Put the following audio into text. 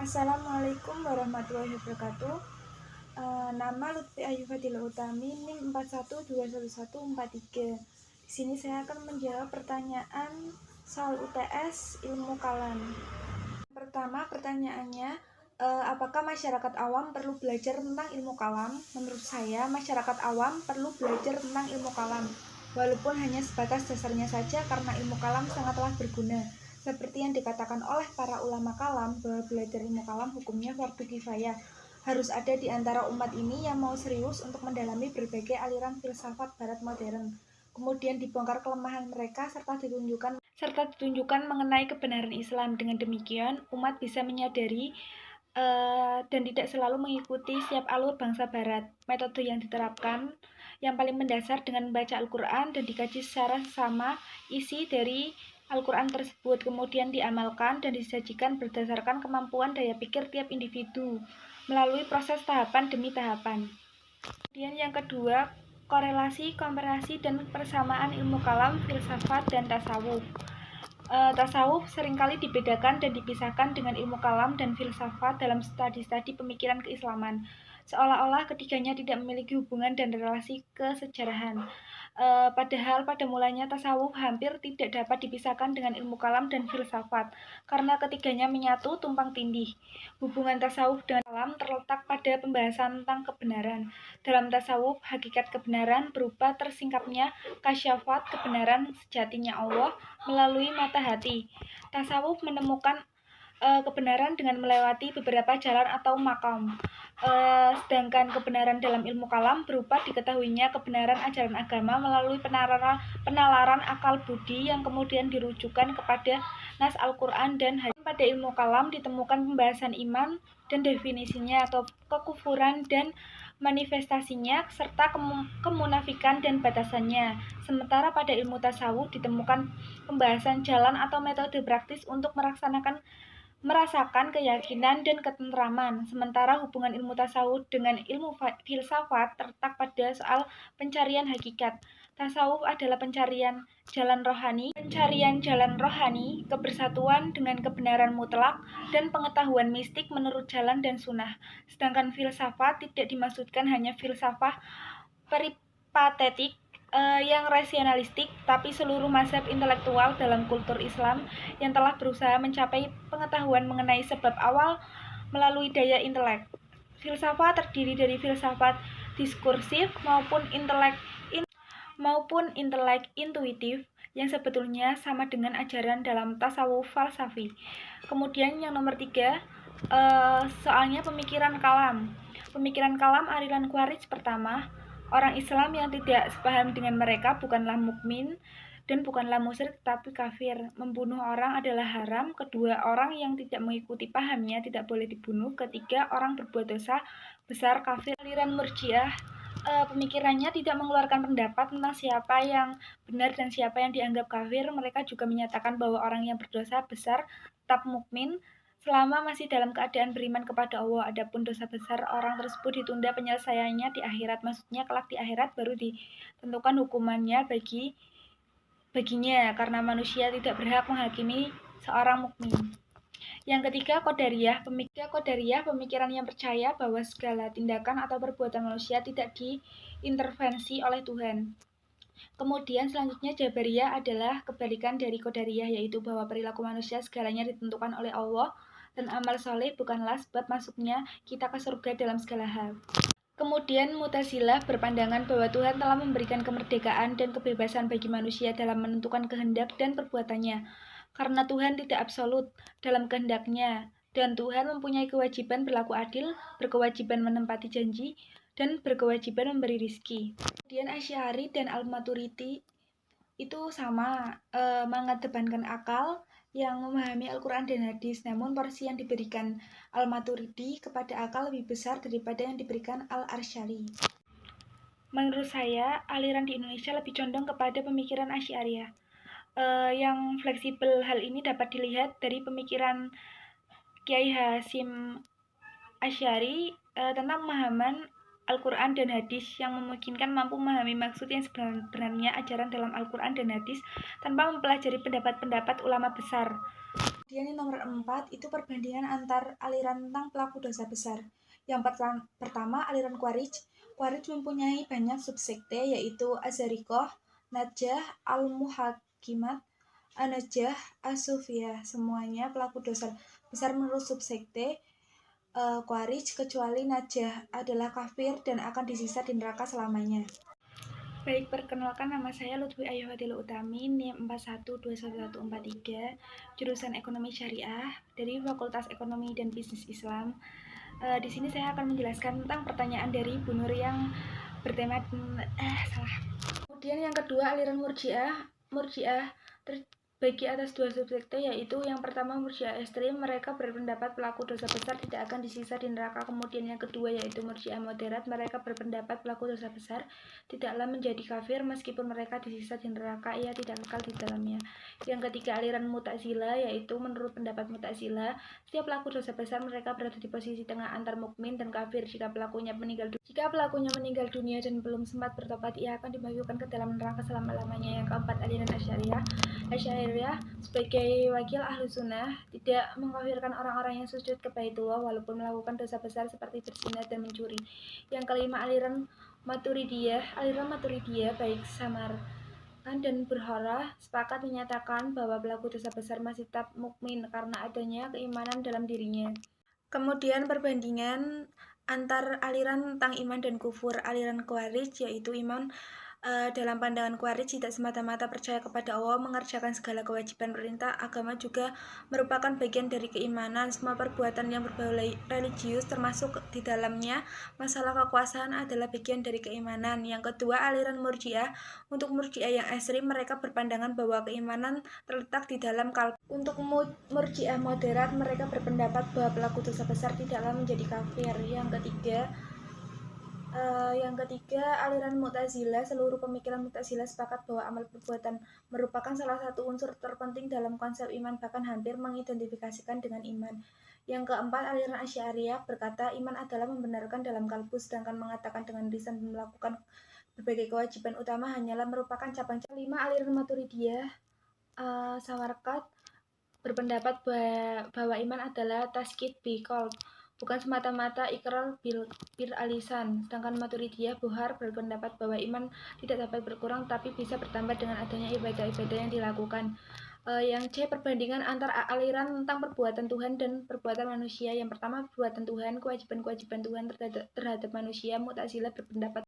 Assalamualaikum warahmatullahi wabarakatuh. Nama Lutfi Ayu Fadila Utami, NIM 4121143. Di sini saya akan menjawab pertanyaan soal UTS ilmu kalam. Pertama, pertanyaannya, apakah masyarakat awam perlu belajar tentang ilmu kalam? Menurut saya, masyarakat awam perlu belajar tentang ilmu kalam, walaupun hanya sebatas dasarnya saja, karena ilmu kalam sangatlah berguna. Seperti yang dikatakan oleh para ulama kalam, bahwa belajar ilmu kalam hukumnya fardu kifayah. Harus ada di antara umat ini yang mau serius untuk mendalami berbagai aliran filsafat barat modern. Kemudian dibongkar kelemahan mereka serta ditunjukkan mengenai kebenaran Islam. Dengan demikian, umat bisa menyadari dan tidak selalu mengikuti setiap alur bangsa barat. Metode yang diterapkan yang paling mendasar dengan membaca Al-Quran dan dikaji secara sama isi dari Al-Quran tersebut, kemudian diamalkan dan disajikan berdasarkan kemampuan daya pikir tiap individu melalui proses tahapan demi tahapan. Kemudian yang kedua, korelasi, komparasi, dan persamaan ilmu kalam, filsafat, dan tasawuf. Tasawuf seringkali dibedakan dan dipisahkan dengan ilmu kalam dan filsafat dalam studi-studi pemikiran keislaman, seolah-olah ketiganya tidak memiliki hubungan dan relasi kesejarahan. Padahal pada mulanya tasawuf hampir tidak dapat dipisahkan dengan ilmu kalam dan filsafat, karena ketiganya menyatu tumpang tindih. Hubungan tasawuf dengan kalam terletak pada pembahasan tentang kebenaran. Dalam tasawuf, hakikat kebenaran berupa tersingkapnya kasyafat, kebenaran sejatinya Allah melalui mata hati. Tasawuf menemukan kebenaran dengan melewati beberapa jalan atau makam. Sedangkan kebenaran dalam ilmu kalam berupa diketahuinya kebenaran ajaran agama melalui penalaran akal budi yang kemudian dirujukan kepada nas Al-Quran dan hadis. Pada ilmu kalam ditemukan pembahasan iman dan definisinya atau kekufuran dan manifestasinya serta kemunafikan dan batasannya. Sementara pada ilmu tasawuf ditemukan pembahasan jalan atau metode praktis untuk merasakan keyakinan dan ketentraman. Sementara hubungan ilmu tasawuf dengan ilmu filsafat terletak pada soal pencarian hakikat. Tasawuf adalah pencarian jalan rohani, kebersatuan dengan kebenaran mutlak, dan pengetahuan mistik menurut jalan dan sunnah. Sedangkan filsafat tidak dimaksudkan hanya filsafat peripatetik yang rasionalistik, tapi seluruh mazhab intelektual dalam kultur Islam yang telah berusaha mencapai pengetahuan mengenai sebab awal melalui daya intelek. Filsafat terdiri dari filsafat diskursif maupun intelek intuitif yang sebetulnya sama dengan ajaran dalam tasawuf falsafi. Kemudian yang nomor 3, soalnya pemikiran kalam. Pemikiran kalam aliran Khawarij pertama. Orang Islam yang tidak sepaham dengan mereka bukanlah mukmin dan bukanlah musyrik tetapi kafir. Membunuh orang adalah haram. Kedua, orang yang tidak mengikuti pahamnya tidak boleh dibunuh. Ketiga, orang berbuat dosa besar kafir. Aliran Murji'ah, pemikirannya tidak mengeluarkan pendapat tentang siapa yang benar dan siapa yang dianggap kafir. Mereka juga menyatakan bahwa orang yang berdosa besar tetap mukmin selama masih dalam keadaan beriman kepada Allah. Adapun dosa besar orang tersebut ditunda penyelesaiannya di akhirat. Maksudnya kelak di akhirat baru ditentukan hukumannya baginya, karena manusia tidak berhak menghakimi seorang mukmin. Yang ketiga, Qadariyah, pemikiran yang percaya bahwa segala tindakan atau perbuatan manusia tidak diintervensi oleh Tuhan. Kemudian selanjutnya Jabariyah adalah kebalikan dari Qadariyah, yaitu bahwa perilaku manusia segalanya ditentukan oleh Allah dan amal soleh bukanlah sebab masuknya kita ke surga dalam segala hal. Kemudian Mu'tazilah berpandangan bahwa Tuhan telah memberikan kemerdekaan dan kebebasan bagi manusia dalam menentukan kehendak dan perbuatannya, karena Tuhan tidak absolut dalam kehendaknya, dan Tuhan mempunyai kewajiban berlaku adil, berkewajiban menempati janji, dan berkewajiban memberi rizki. Kemudian Asy'ari dan Al-Maturidi itu sama, mengedepankan akal yang memahami Al-Quran dan hadis, namun porsi yang diberikan Al-Maturidi kepada akal lebih besar daripada yang diberikan Al-Asy'ari. Menurut saya, aliran di Indonesia lebih condong kepada pemikiran Asy'ariyah. Yang fleksibel hal ini dapat dilihat dari pemikiran Kiai Hasyim Asy'ari tentang pemahaman Al-Quran dan hadis yang memungkinkan mampu memahami maksud yang sebenarnya ajaran dalam Al-Quran dan hadis tanpa mempelajari pendapat-pendapat ulama besar. Kemudian yang nomor 4 itu perbandingan antar aliran tentang pelaku dosa besar. Yang pertama aliran Khawarij. Khawarij mempunyai banyak subsekte yaitu Azarikoh, Najah, Al-Muhakimat, An-Najah, As-Sufiyah. Semuanya pelaku dosa besar menurut subsekte Khawarij kecuali Najah adalah kafir dan akan disiksa di neraka selamanya. Baik, perkenalkan nama saya Lutfi Ayu Utami, NIM 41211143, jurusan Ekonomi Syariah dari Fakultas Ekonomi dan Bisnis Islam. Di sini saya akan menjelaskan tentang pertanyaan dari Bu Nur yang bertema Kemudian yang kedua aliran Murji'ah. Murji'ah terbagi atas dua subsekte, yaitu yang pertama Murji'ah ekstrim, mereka berpendapat pelaku dosa besar tidak akan disiksa di neraka. Kemudian yang kedua yaitu Murji'ah moderat, mereka berpendapat pelaku dosa besar tidaklah menjadi kafir meskipun mereka disiksa di neraka, ia tidak kekal di dalamnya. Yang ketiga aliran Mu'tazilah, yaitu menurut pendapat Mu'tazilah setiap pelaku dosa besar mereka berada di posisi tengah antar mukmin dan kafir. Jika pelakunya meninggal dunia dan belum sempat bertobat, ia akan dimasukkan ke dalam neraka selama-lamanya. Yang keempat aliran Asy'ariyah sebagai wakil ahlu sunnah tidak mengkafirkan orang-orang yang sujud ke Baitullah walaupun melakukan dosa besar seperti berzina dan mencuri. Yang kelima aliran Maturidiyah baik Samarkan dan Burhara sepakat menyatakan bahwa pelaku dosa besar masih tetap mukmin karena adanya keimanan dalam dirinya. Kemudian perbandingan antar aliran tentang iman dan kufur. Aliran Khawarij yaitu iman dalam pandangan Khawarij tidak semata-mata percaya kepada Allah, mengerjakan segala kewajiban perintah agama juga merupakan bagian dari keimanan. Semua perbuatan yang berbau religius termasuk di dalamnya masalah kekuasaan adalah bagian dari keimanan. Yang kedua aliran Murji'ah. Untuk Murji'ah yang ekstrim, mereka berpandangan bahwa keimanan terletak di dalam kalbu. Untuk Murji'ah moderat, mereka berpendapat bahwa pelaku dosa besar tidaklah menjadi kafir. Yang ketiga aliran Mu'tazilah. Seluruh pemikiran Mu'tazilah sepakat bahwa amal perbuatan merupakan salah satu unsur terpenting dalam konsep iman, bahkan hampir mengidentifikasikan dengan iman. Yang keempat aliran Asy'ariyah berkata iman adalah membenarkan dalam kalbu, sedangkan mengatakan dengan lisan dan melakukan berbagai kewajiban utama hanyalah merupakan cabang-cabang. Kelima aliran Maturidiyah Sawarkat berpendapat bahwa iman adalah tasqid bi qalb, bukan semata-mata ikrar bil alisan. Sedangkan Maturidiyah Buhar berpendapat bahwa iman tidak dapat berkurang tapi bisa bertambah dengan adanya ibadah-ibadah yang dilakukan. Yang C, perbandingan antar aliran tentang perbuatan Tuhan dan perbuatan manusia. Yang pertama perbuatan Tuhan, kewajiban-kewajiban Tuhan terhadap manusia. Mu'tazilah berpendapat